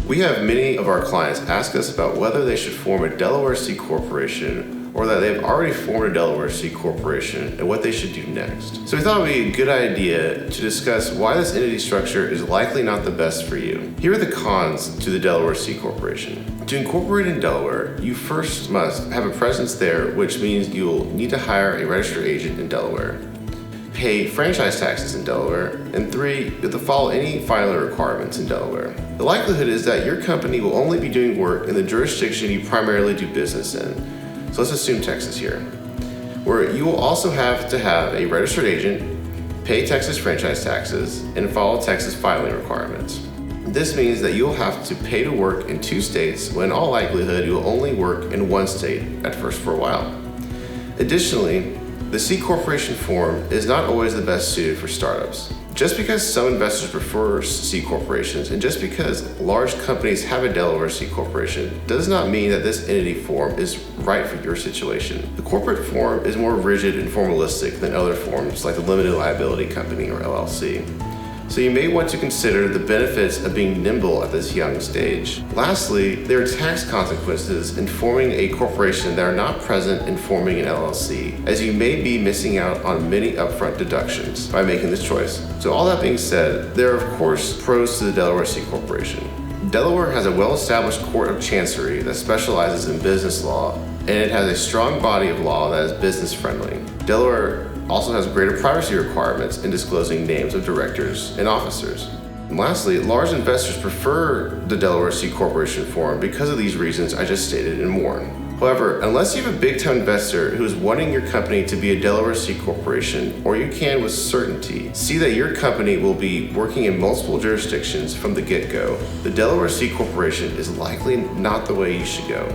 We have many of our clients ask us about whether they should form a Delaware C Corporation or that they've already formed a Delaware C Corporation and what they should do next. So we thought it would be a good idea to discuss why this entity structure is likely not the best for you. Here are the cons to the Delaware C Corporation. To incorporate in Delaware, you first must have a presence there, which means you'll need to hire a registered agent in Delaware, pay franchise taxes in Delaware, and 3, you have to follow any filing requirements in Delaware. The likelihood is that your company will only be doing work in the jurisdiction you primarily do business in. So let's assume Texas here, where you will also have to have a registered agent, pay Texas franchise taxes, and follow Texas filing requirements. This means that you'll have to pay to work in 2 states when in all likelihood you will only work in 1 state at first for a while. Additionally, the C Corporation form is not always the best suited for startups. Just because some investors prefer C corporations and just because large companies have a Delaware C Corporation does not mean that this entity form is right for your situation. The corporate form is more rigid and formalistic than other forms like the limited liability company or LLC. So you may want to consider the benefits of being nimble at this young stage. Lastly, there are tax consequences in forming a corporation that are not present in forming an LLC, as you may be missing out on many upfront deductions by making this choice. So all that being said, there are of course pros to the Delaware C Corporation. Delaware has a well-established court of chancery that specializes in business law, and it has a strong body of law that is business friendly. Delaware also has greater privacy requirements in disclosing names of directors and officers. And lastly, large investors prefer the Delaware C Corporation form because of these reasons I just stated and more. However, unless you have a big-time investor who is wanting your company to be a Delaware C Corporation, or you can with certainty see that your company will be working in multiple jurisdictions from the get-go, the Delaware C Corporation is likely not the way you should go.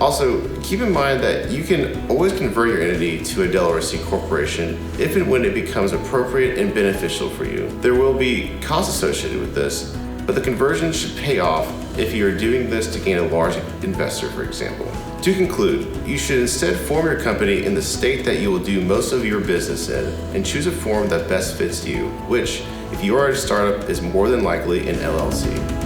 Also, keep in mind that you can always convert your entity to a Delaware C Corporation if and when it becomes appropriate and beneficial for you. There will be costs associated with this, but the conversion should pay off if you are doing this to gain a large investor, for example. To conclude, you should instead form your company in the state that you will do most of your business in and choose a form that best fits you, which, if you are a startup, is more than likely an LLC.